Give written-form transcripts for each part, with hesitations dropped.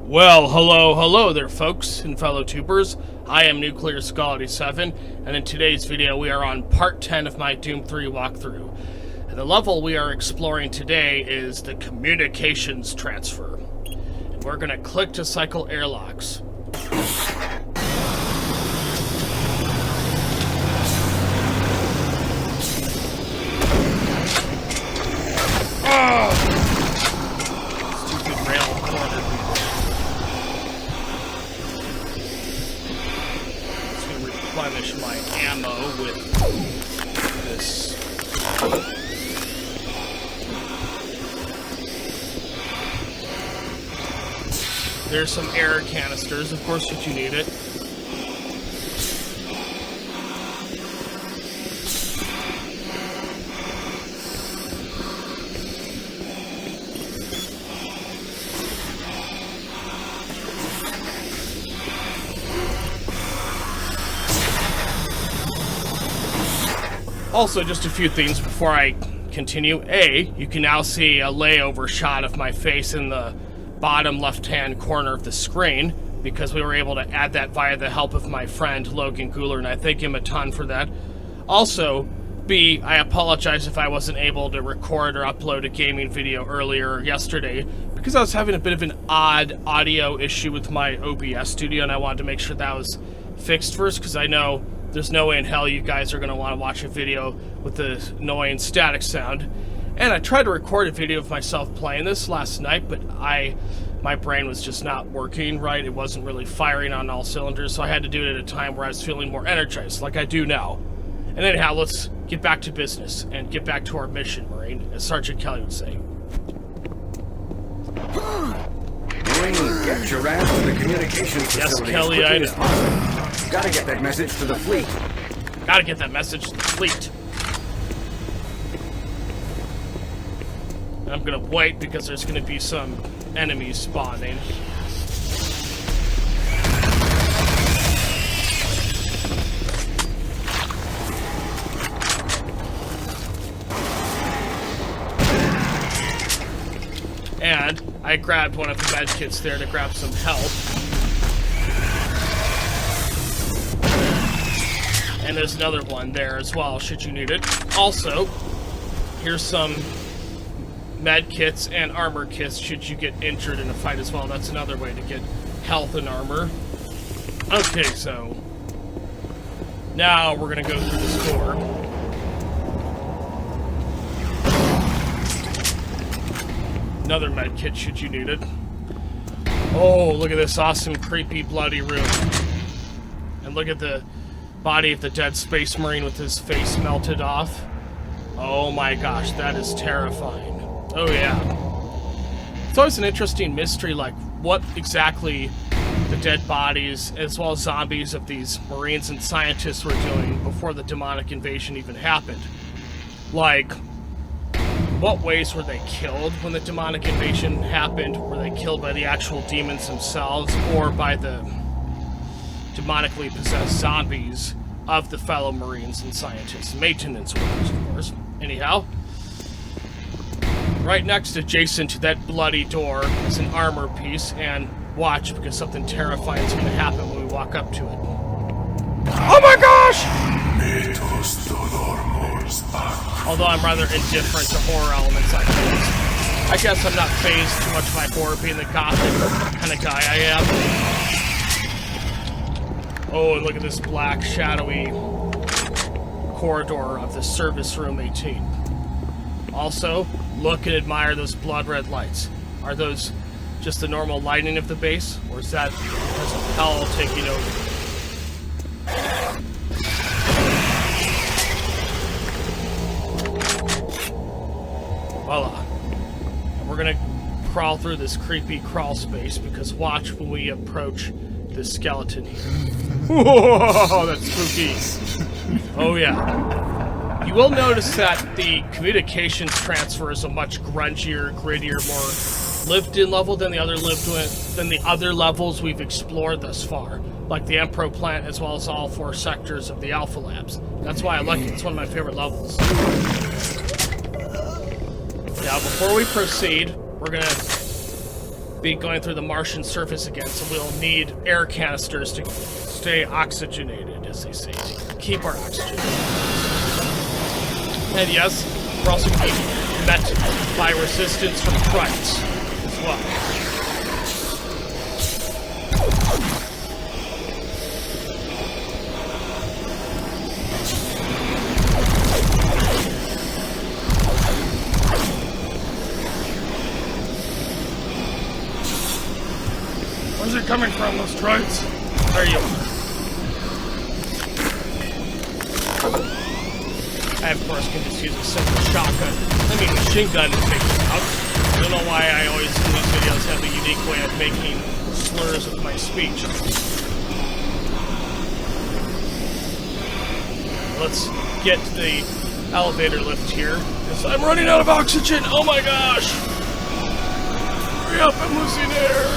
Well, hello there folks and fellow tubers. I am Nuclear Skull 87, and in today's video we are on part 10 of my Doom 3 walkthrough. And the level we are exploring today is the communications transfer. And we're going to click to cycle airlocks. Stupid rail corner. Replenish my ammo with this. There's some air canisters, of course, if you need it. Also, just a few things before I continue. A, you can now see a layover shot of my face in the bottom left-hand corner of the screen, because we were able to add that via the help of my friend Logan Guler, and I thank him a ton for that. Also, B, I apologize if I wasn't able to record or upload a gaming video earlier yesterday, because I was having a bit of an odd audio issue with my OBS Studio, and I wanted to make sure that was fixed first, because I know there's no way in hell you guys are going to want to watch a video with the annoying static sound. And I tried to record a video of myself playing this last night, but my brain was just not working right. It wasn't really firing on all cylinders, so I had to do it at a time where I was feeling more energized, like I do now. And anyhow, let's get back to business and get back to our mission, Marine, as Sergeant Kelly would say. Marine, get your ass to the communications facility. Yes, Kelly, I know. Gotta get that message to the fleet. Gotta get that message to the fleet. I'm gonna wait because there's gonna be some enemies spawning. And I grabbed one of the med kits there to grab some help. And there's another one there as well, should you need it. Also, here's some med kits and armor kits should you get injured in a fight as well. That's another way to get health and armor. Okay, so now we're gonna go through this door. Another med kit should you need it. Oh, look at this awesome, creepy, bloody room. And look at the body of the dead space marine with his face melted off. Oh my gosh, that is terrifying. Oh yeah. It's always an interesting mystery, like what exactly the dead bodies as well as zombies of these marines and scientists were doing before the demonic invasion even happened. Like, what ways were they killed when the demonic invasion happened? Were they killed by the actual demons themselves or by the demonically possessed zombies of the fellow marines and scientists? Maintenance workers, of course. Anyhow, right next adjacent to that bloody door is an armor piece, and watch, because something terrifying is going to happen when we walk up to it. Oh my gosh! Although I'm rather indifferent to horror elements like this. I guess I'm not fazed too much by horror, being the gothic kind of guy I am. Oh, and look at this black, shadowy corridor of the service room 18. Also, look and admire those blood red lights. Are those just the normal lighting of the base, or is that because of hell taking over? Voila. And we're gonna crawl through this creepy crawl space, because watch when we approach this skeleton here. Whoa, that's spooky. Oh yeah. You will notice that the communications transfer is a much grungier, grittier, more lived-in level than the other levels we've explored thus far, like the Enpro Plant as well as all 4 sectors of the Alpha Labs. That's why I like it. It's one of my favorite levels. Now, before we proceed, we're gonna be going through the Martian surface again, so we'll need air canisters to stay oxygenated, as they say, to keep our oxygen. And yes, we're also going to be met by resistance from Christ as well. Where's it coming from, those droids? There you are. I, of course, can just use a simple shotgun. Machine gun to take it out. I don't know why I always, in these videos, have a unique way of making slurs with my speech. Let's get the elevator lift here, because I'm running out of oxygen! Oh my gosh! Hurry up, I'm losing air!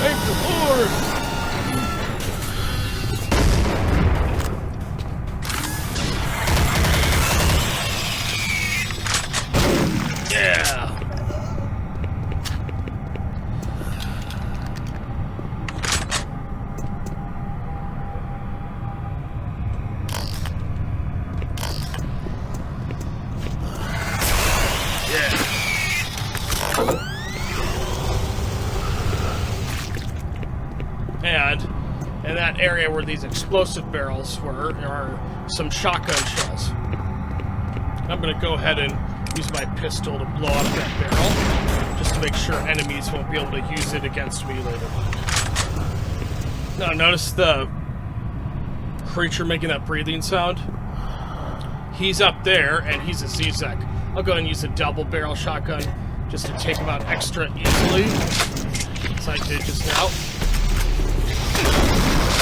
Thank the Lord! Yeah! And in that area where these explosive barrels were, there are some shotgun shells. I'm going to go ahead and use my pistol to blow up that barrel, just to make sure enemies won't be able to use it against me later. Now notice the creature making that breathing sound? He's up there, and he's a Z-Zek. I'll go ahead and use a double barrel shotgun, just to take him out extra easily, as I did just now.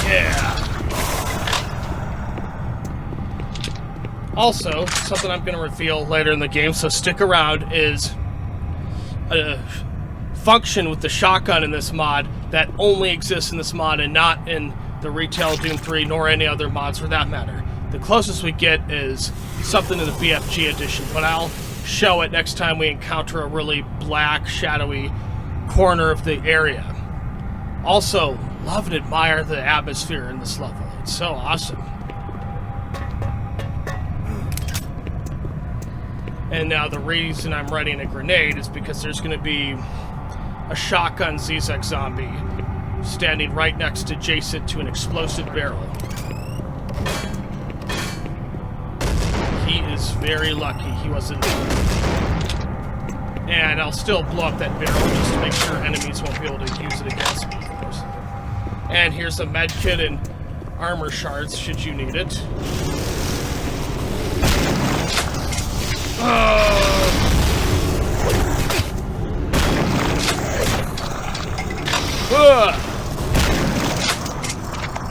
Yeah! Also, something I'm going to reveal later in the game, so stick around, is a function with the shotgun in this mod that only exists in this mod and not in the retail Doom 3 nor any other mods for that matter. The closest we get is something in the BFG edition, but I'll show it next time we encounter a really black, shadowy corner of the area. Also, love and admire the atmosphere in this level. It's so awesome. And now the reason I'm readying a grenade is because there's going to be a shotgun Z-Zek zombie standing right next to adjacent to an explosive barrel. He is very lucky he wasn't... And I'll still blow up that barrel just to make sure enemies won't be able to use it against me, of course. And here's a med kit and armor shards, should you need it.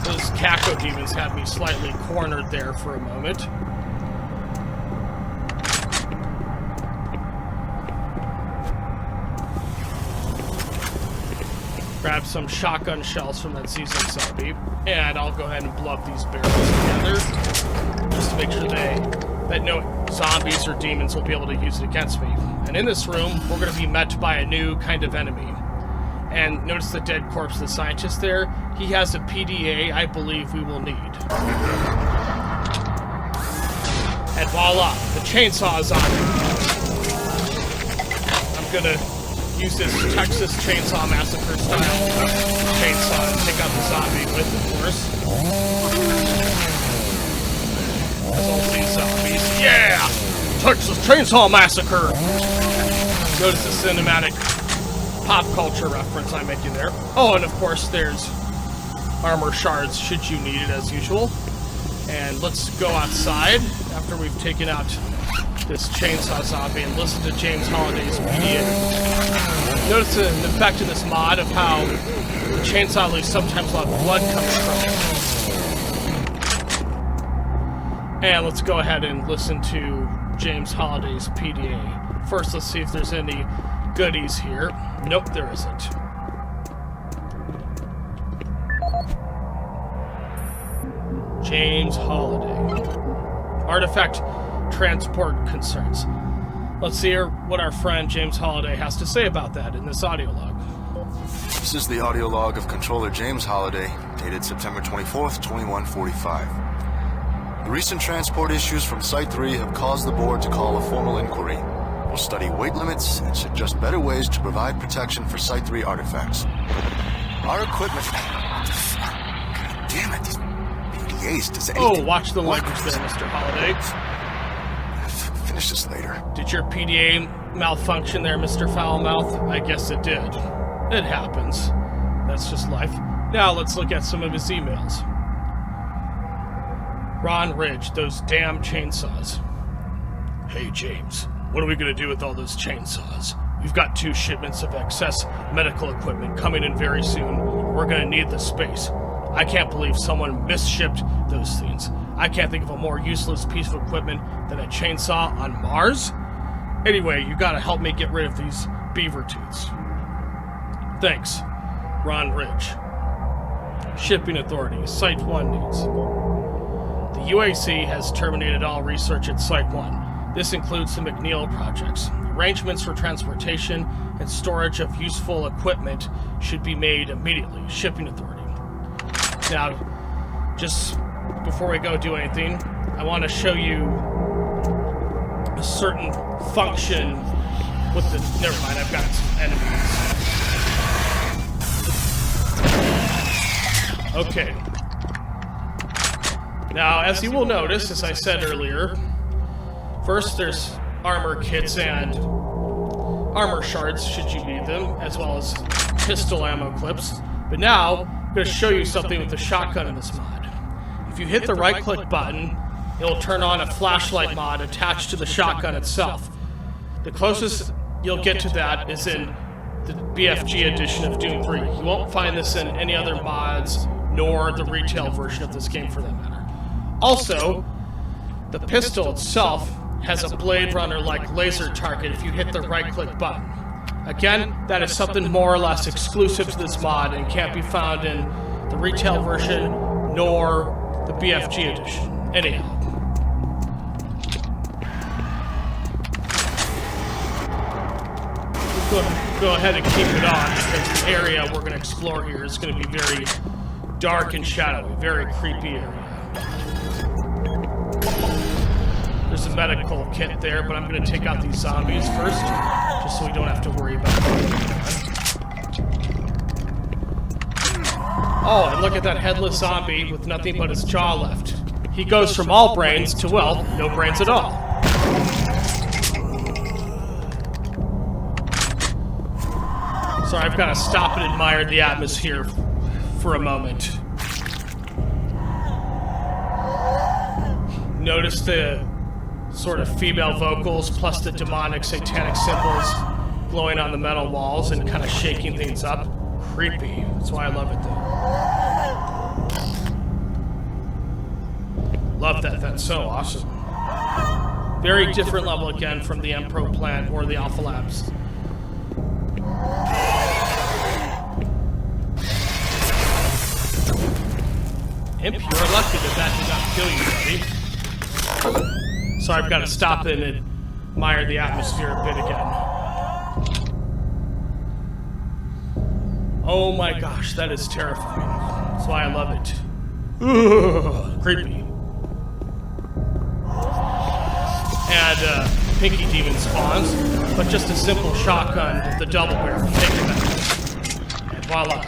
Those Caco demons had me slightly cornered there for a moment. Grab some shotgun shells from that Z-Zek zombie, and I'll go ahead and blow up these barrels together, just to make sure that no zombies or demons will be able to use it against me. And in this room, we're going to be met by a new kind of enemy. And notice the dead corpse of the scientist there? He has a PDA I believe we will need. And voila, the chainsaw is on. I'm going to use this Texas Chainsaw Massacre style chainsaw and take out the zombie with, of course. As all these zombies. Yeah! Texas Chainsaw Massacre! Notice the cinematic pop culture reference I'm making there. Oh, and of course there's armor shards should you need it as usual. And let's go outside after we've taken out this chainsaw zombie and listen to James Holliday's PDA. Notice the effect in this mod of how the chainsaw leaves sometimes a lot of blood coming from it. And let's go ahead and listen to James Holliday's PDA. First, let's see if there's any goodies here. Nope, there isn't. James Holliday. Artifact transport concerns. Let's hear what our friend James Holliday has to say about that in this audio log. This is the audio log of Controller James Holliday, dated September 24th, 2145. The recent transport issues from Site 3 have caused the board to call a formal inquiry. We'll study weight limits and suggest better ways to provide protection for Site 3 artifacts. Our equipment... What the fuck? God damn it, these PDAs, does anything... Oh, watch the language there, Mr. Holliday. Finish this later. Did your PDA malfunction there, Mr. Foulmouth? I guess it did. It happens. That's just life. Now let's look at some of his emails. Ron Ridge, those damn chainsaws. Hey, James, what are we going to do with all those chainsaws? We've got 2 shipments of excess medical equipment coming in very soon. We're going to need the space. I can't believe someone misshipped those things. I can't think of a more useless piece of equipment than a chainsaw on Mars. Anyway, you gotta help me get rid of these beaver tooths. Thanks, Ron Ridge. Shipping Authority, Site 1 needs. The UAC has terminated all research at Site 1. This includes the McNeil projects. Arrangements for transportation and storage of useful equipment should be made immediately. Shipping Authority. Now, just before we go do anything, I want to show you a certain function with the... Never mind, I've got some enemies. Okay. Now, as you will notice, as I said earlier, first there's armor kits and armor shards, should you need them, as well as pistol ammo clips. But now, I'm going to show you something with the shotgun in this mod. If you hit the right-click button, it'll turn on a flashlight mod attached to the shotgun itself. The closest you'll get to that is in the BFG edition of Doom 3. You won't find this in any other mods, nor the retail version of this game for that matter. Also, the pistol itself has a Blade Runner-like laser target if you hit the right-click button. Again, that is something more or less exclusive to this mod and can't be found in the retail version, nor the BFG edition. Anyhow. Go ahead and keep it on, because the area we're going to explore here is going to be very dark and shadowy, very creepy area. There's a medical kit there, but I'm going to take out these zombies first, just so we don't have to worry about them. Oh, and look at that headless zombie with nothing but his jaw left. He goes from all brains to, well, no brains at all. So I've got to stop and admire the atmosphere for a moment. Notice the sort of female vocals plus the demonic satanic symbols glowing on the metal walls and kind of shaking things up. Creepy. That's why I love it though. Love that. That's so awesome. Very different level again from the Enpro Plant or the Alpha Labs. Imp, you're lucky that did not kill you, buddy. So I've got to stop and admire the atmosphere a bit again. Oh my gosh, that is terrifying. That's why I love it. Ugh, creepy. And Pinky Demon spawns, but just a simple shotgun with the double barrel. Take it back. And voila.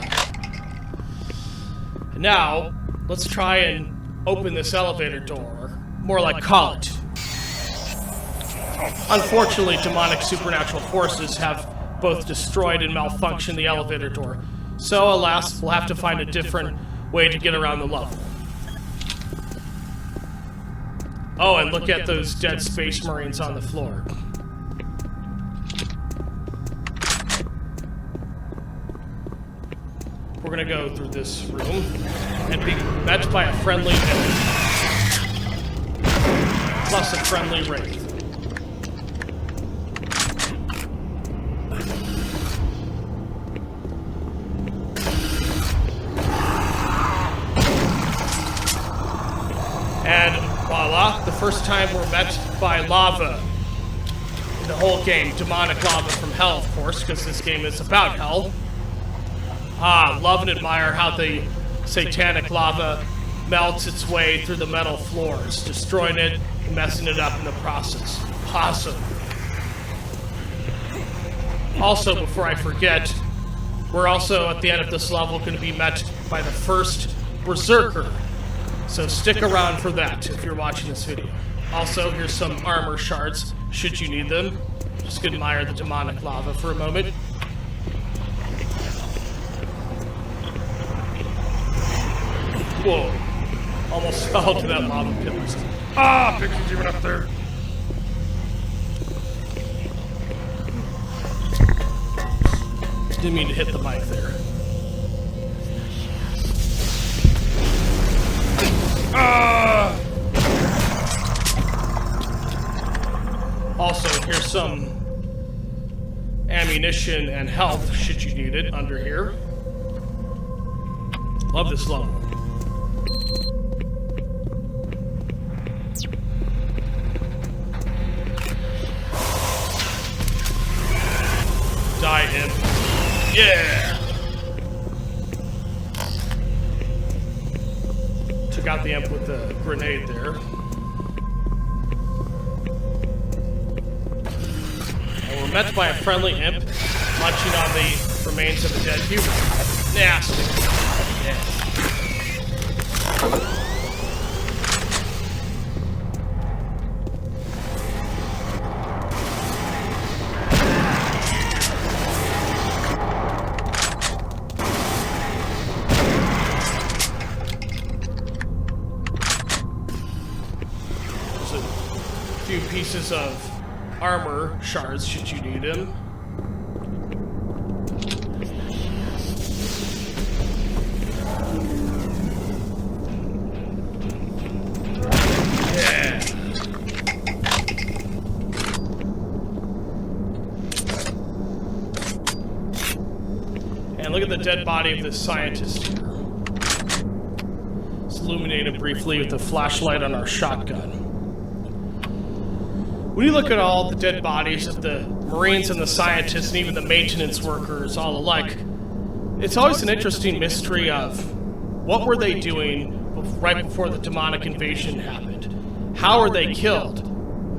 And now, let's try and open this elevator door. More like call it. Unfortunately, demonic supernatural forces have both destroyed and malfunctioned the elevator door. So, alas, we'll have to find a different way to get around the level. Oh, and look at those dead space marines on the floor. We're gonna go through this room and be met by a friendly enemy. Plus a friendly wraith. And voila, the first time we're met by lava in the whole game. Demonic lava from hell, of course, because this game is about hell. Love and admire how the satanic lava melts its way through the metal floors, destroying it and messing it up in the process. Awesome. Also, before I forget, we're also at the end of this level going to be met by the first berserker. So stick around for that if you're watching this video. Also, here's some armor shards, should you need them. Just admire the demonic lava for a moment. Whoa. Almost fell to that lava pit. Ah, Pixie's even up there. Didn't mean to hit the mic there. Also, here's some ammunition and health, should you need it, under here. Love this level. Die him. Yeah! Took out the imp with the grenade there. And we're met by a friendly imp munching on the remains of a dead human. Nasty. Yeah. Few pieces of armor shards should you need them. Yeah. And look at the dead body of this scientist here. It's illuminated briefly with a flashlight on our shotgun. When you look at all the dead bodies of the Marines and the scientists and even the maintenance workers all alike, it's always an interesting mystery of what were they doing right before the demonic invasion happened? How were they killed?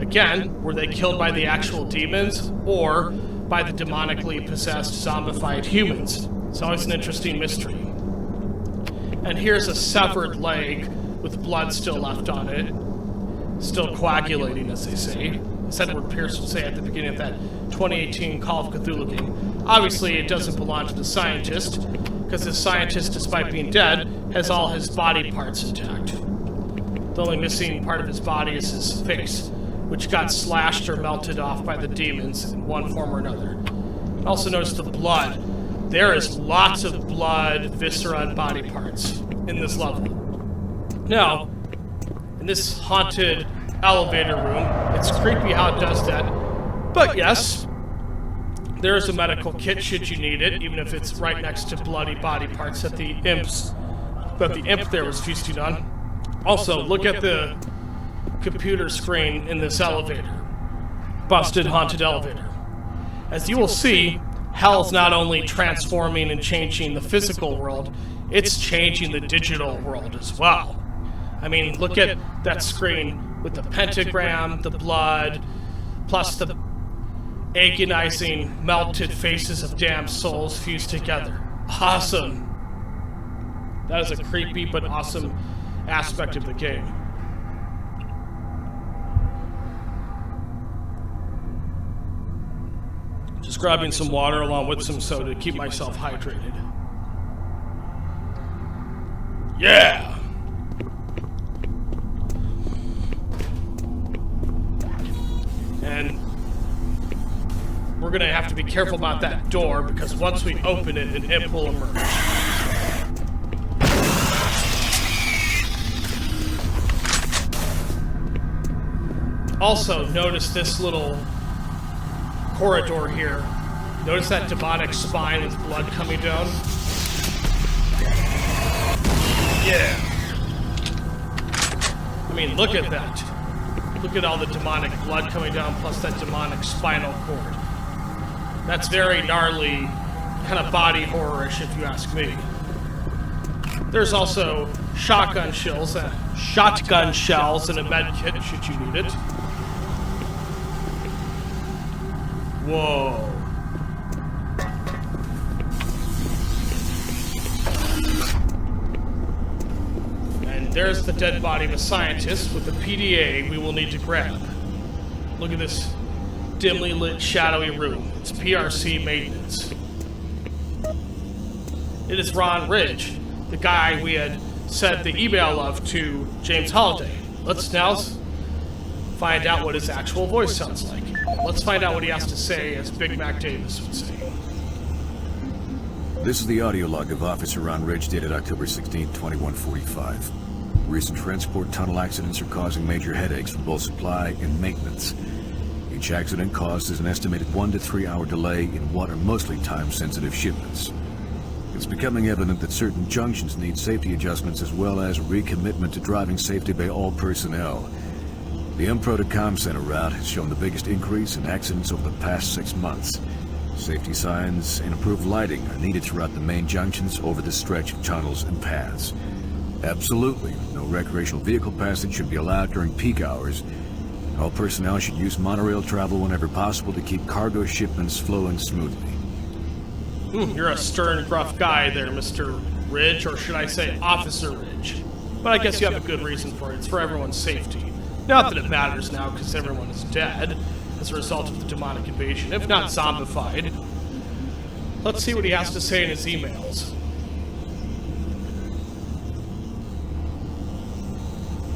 Again, were they killed by the actual demons or by the demonically possessed zombified humans? It's always an interesting mystery. And here's a severed leg with blood still left on it. Still coagulating, as they say. As Edward Pierce would say at the beginning of that 2018 Call of Cthulhu game. Obviously, it doesn't belong to the scientist, because the scientist, despite being dead, has all his body parts intact. The only missing part of his body is his face, which got slashed or melted off by the demons in one form or another. Also notice the blood. There is lots of blood, viscera, and body parts in this level. Now, in this haunted elevator room, it's creepy how it does that. But yes, there is a medical kit should you need it, even if it's right next to bloody body parts that the imp there was feasting on. Also, look at the computer screen in this elevator. Busted haunted elevator. As you will see, hell's not only transforming and changing the physical world, it's changing the digital world as well. I mean, look at that screen with the pentagram, the blood, plus the agonizing, melted faces of damned souls fused together. Awesome. That is a creepy but awesome aspect of the game. Just grabbing some water along with some soda to keep myself hydrated. Yeah! And we're going to have to be careful about that door, because once we open it, an imp will emerge. Also, notice this little corridor here. Notice that demonic spine with blood coming down? Yeah. I mean, look at that. Look at all the demonic blood coming down, plus that demonic spinal cord. That's very gnarly, kind of body horror-ish, if you ask me. There's also shotgun shells and a med kit, should you need it. Whoa. And there's the dead body of a scientist with a PDA we will need to grab. Look at this dimly lit, shadowy room. It's PRC maintenance. It is Ron Ridge, the guy we had sent the email of to James Holliday. Let's now find out what his actual voice sounds like. Let's find out what he has to say, as Big Mac Davis would say. This is the audio log of Officer Ron Ridge dated October 16, 2145. Recent transport tunnel accidents are causing major headaches for both supply and maintenance. Each accident causes an estimated 1 to 3 hour delay in what are mostly time-sensitive shipments. It's becoming evident that certain junctions need safety adjustments as well as recommitment to driving safety by all personnel. The Enpro to Com Center route has shown the biggest increase in accidents over the past 6 months. Safety signs and improved lighting are needed throughout the main junctions over the stretch of tunnels and paths. Absolutely, no recreational vehicle passage should be allowed during peak hours. All personnel should use monorail travel whenever possible to keep cargo shipments flowing smoothly. You're a stern, gruff guy there, Mr. Ridge, or should I say Officer Ridge. But I guess you have a good reason for it. It's for everyone's safety. Not that it matters now, because everyone is dead as a result of the demonic invasion, if not zombified. Let's see what he has to say in his emails.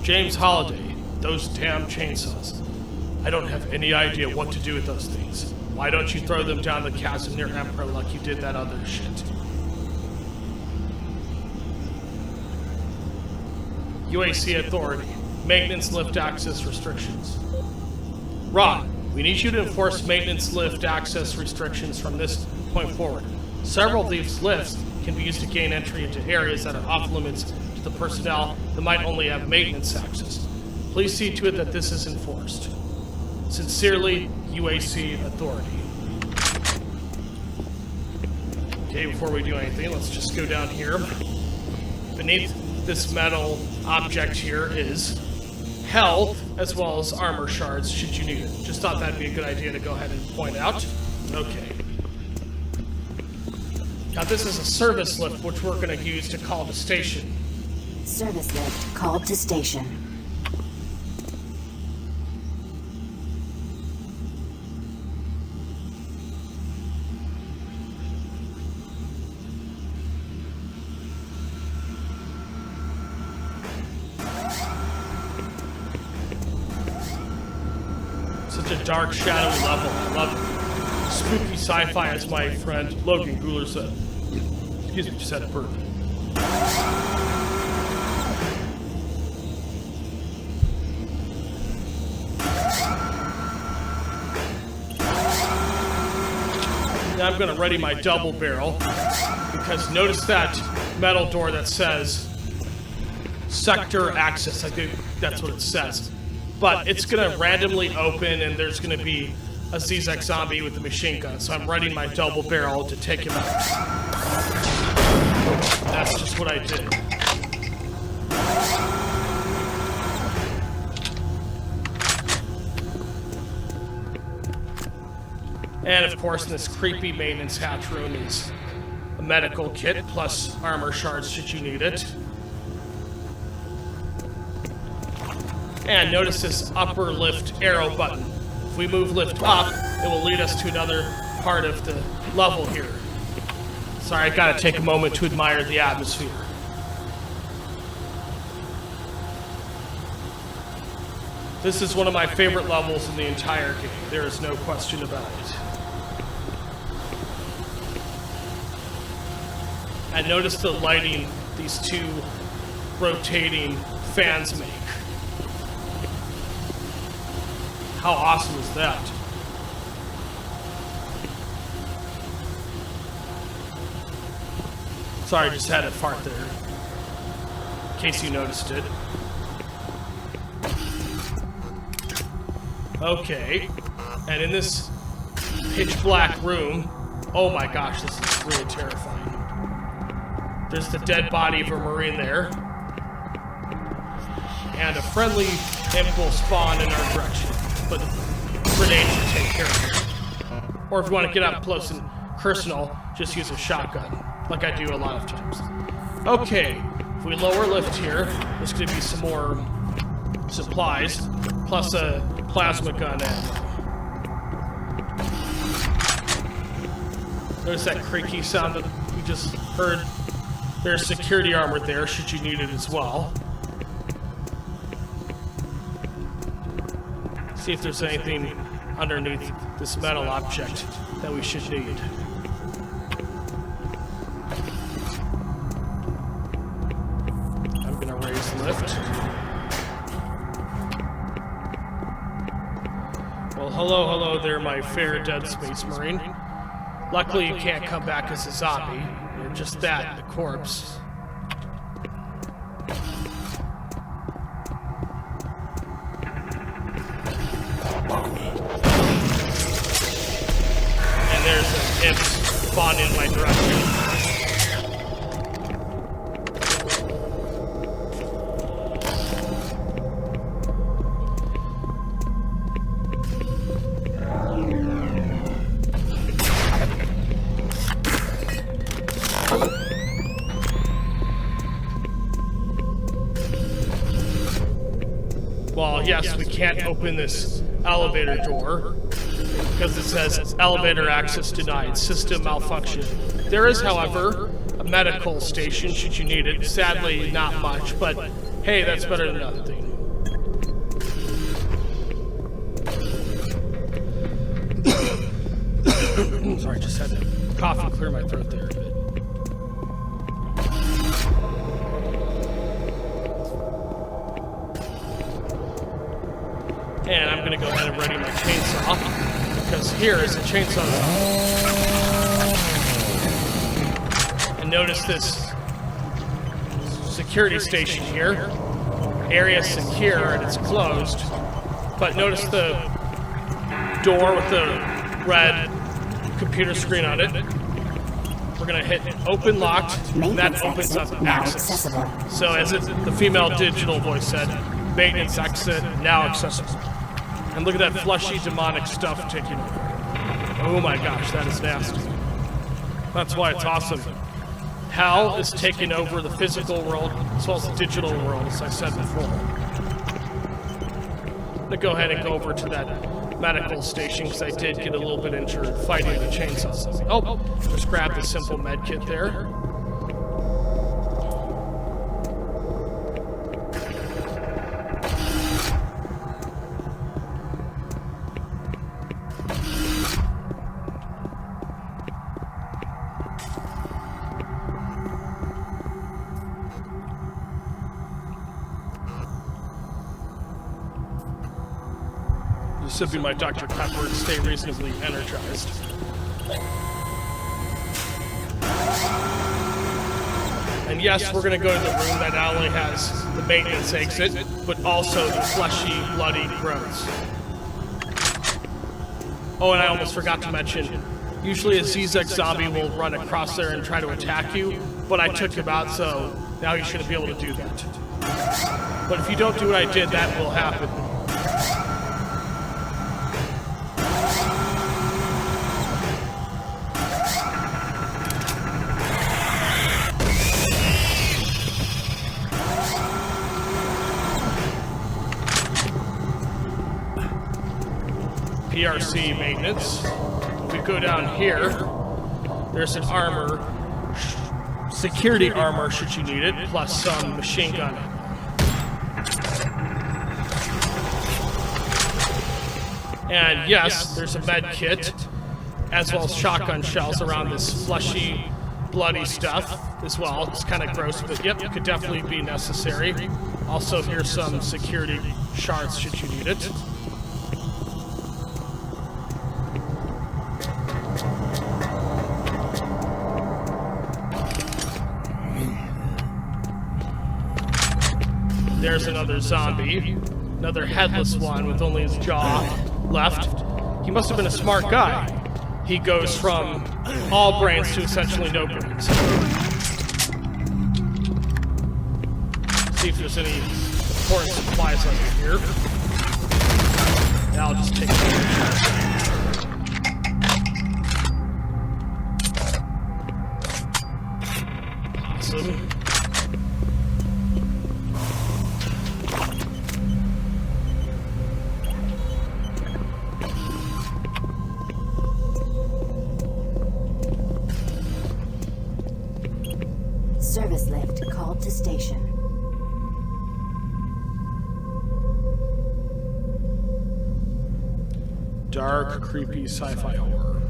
James Holliday, those damn chainsaws. I don't have any idea what to do with those things. Why don't you throw them down the chasm near Enpro like you did that other shit? UAC Authority. Maintenance lift access restrictions. Ron, we need you to enforce maintenance lift access restrictions from this point forward. Several of these lifts can be used to gain entry into areas that are off limits to the personnel that might only have maintenance access. Please see to it that this is enforced. Sincerely, UAC Authority. Okay, before we do anything, let's just go down here. Beneath this metal object here is health, as well as armor shards, should you need it. Just thought that'd be a good idea to go ahead and point out. Okay. Now this is a service lift, which we're going to use to call to station. Service lift called to station. Such a dark, shadowy level. I love it. Spooky sci-fi, as my friend Logan Guler said. Excuse me, just had a burp. Now I'm going to ready my double barrel, because notice that metal door that says sector access. I think that's what it says. But it's going to randomly open, and there's going to be a Zizek zombie with a machine gun. So I'm readying my double barrel to take him out. That's just what I did. And of course, in this creepy maintenance hatch room is a medical kit plus armor shards should you need it. And notice this upper lift arrow button. If we move lift up, it will lead us to another part of the level here. Sorry, I gotta take a moment to admire the atmosphere. This is one of my favorite levels in the entire game. There is no question about it. And notice the lighting these two rotating fans make. How awesome is that? Sorry, just had a fart there. In case you noticed it. Okay. And in this pitch black room, oh my gosh, this is really terrifying. There's the dead body of a Marine there. And a friendly imp will spawn in our direction. But grenades should take care of it. Or if you want to get up close and personal, just use a shotgun, like I do a lot of times. Okay, if we lower lift here, there's going to be some more supplies, plus a plasma gun ammo. Notice that creaky sound that we just heard? There's security armor there, should you need it as well. See if there's anything underneath this metal object that we should need. I'm gonna raise lift. Well, hello there, my fair dead space marine. Luckily, you can't come back as a zombie. You're just that, a corpse. And there's an imp spawned in my direction. Well, yes, we can't open this elevator door because it says elevator access denied, system malfunction. There is, however, a medical station should you need it. Sadly, not much, but hey, that's better than nothing. Sorry, I just had to cough and clear my throat there a bit. And I'm going to go ahead and ready my chainsaw, because here is a chainsaw. And notice this security station here. Area secure and it's closed. But notice the door with the red computer screen on it. We're going to hit open locked, and that opens up access. So as the female digital voice said, maintenance exit now accessible. And look at that fleshy demonic stuff taking over. Oh my gosh, that is nasty. That's why it's awesome. Hell is taking over the physical world as well as the digital world, as I said before. I'm gonna go ahead and go over to that medical station because I did get a little bit injured fighting the chainsaw. Oh, just grab the simple med kit there. Sipping my Dr. Pepper to stay reasonably energized. And yes, we're going to go to the room that not only has the maintenance exit, but also the fleshy, bloody growths. Oh, and I almost forgot to mention, usually a ZZX zombie will run across there and try to attack you, but I took him out, so now you shouldn't be able to do that. But if you don't do what I did, that will happen. PRC maintenance. If we go down here, there's an armor, security armor should you need it, plus some machine gun. And yes, there's a med kit, as well as shotgun shells around this fleshy, bloody stuff as well. It's kind of gross, but yep, it could definitely be necessary. Also, here's some security shards should you need it. There's another zombie. Another headless one with only his jaw left. He must have been a smart guy. He goes from all brains to essentially no brains. See if there's any important supplies under here. Yeah, I'll just take it. Awesome. Service lift called to station. Dark, creepy sci-fi horror.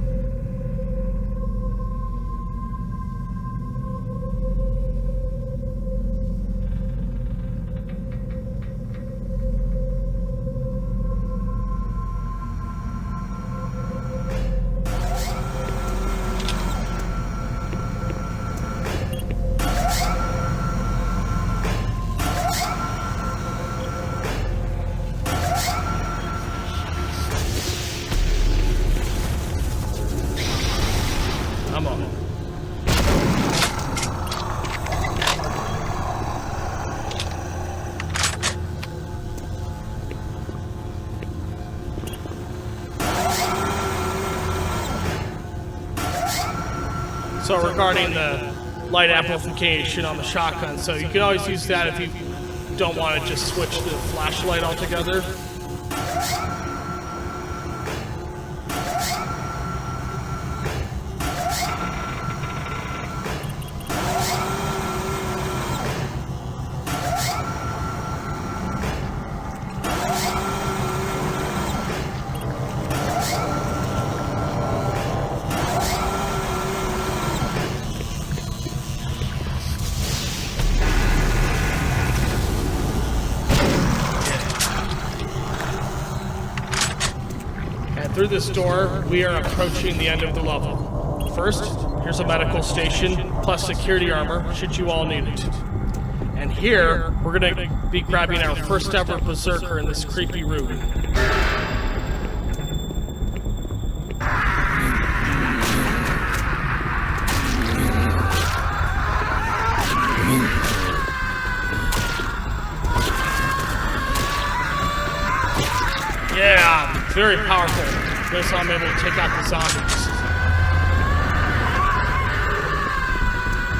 I'm on it. So regarding the light amplification on the shotgun, so you can always use that if you don't want to just switch the flashlight altogether. Through this door, we are approaching the end of the level. First, here's a medical station, plus security armor, should you all need it. And here, we're gonna be grabbing our first ever berserker in this creepy room. Yeah, very powerful. Notice how I'm able to take out the zombies.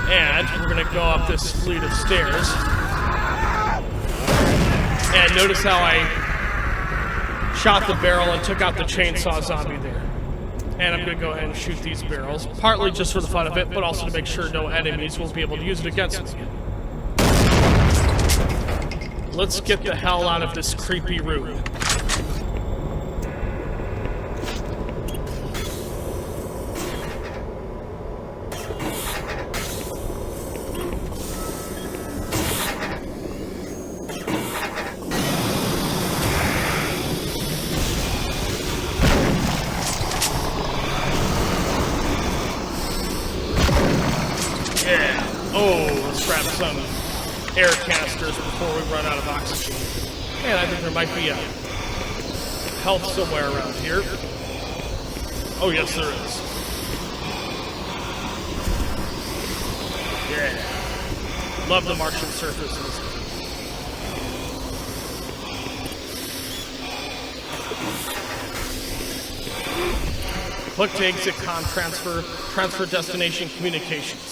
And we're gonna go up this fleet of stairs. And notice how I shot the barrel and took out the chainsaw zombie there. And I'm gonna go ahead and shoot these barrels, partly just for the fun of it, but also to make sure no enemies will be able to use it against me. Let's get the hell out of this creepy room. Let's grab some air canisters before we run out of oxygen. And I think there might be a health somewhere around here. Oh yes, there is. Yeah. Love the Martian surface in this game. Click to exit transfer destination communications.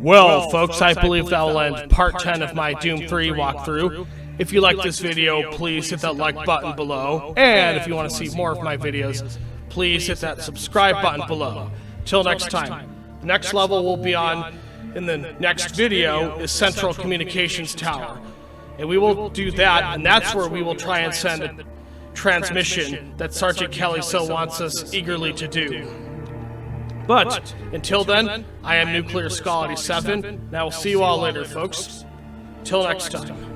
Well, folks, I believe that will end part 10 of my Doom 3 walkthrough. If you like this video, please hit that like button below. And if you want to see more of my videos, please hit that subscribe button below. Till next time. Next level we'll be on in the next video is Central Communications Tower. And we will do that, and that's where we will try and send a transmission that Sergeant Kelly so wants us eagerly to do. But until then, I am Nuclear Skull 87, and I will see you all later, folks. Till next time.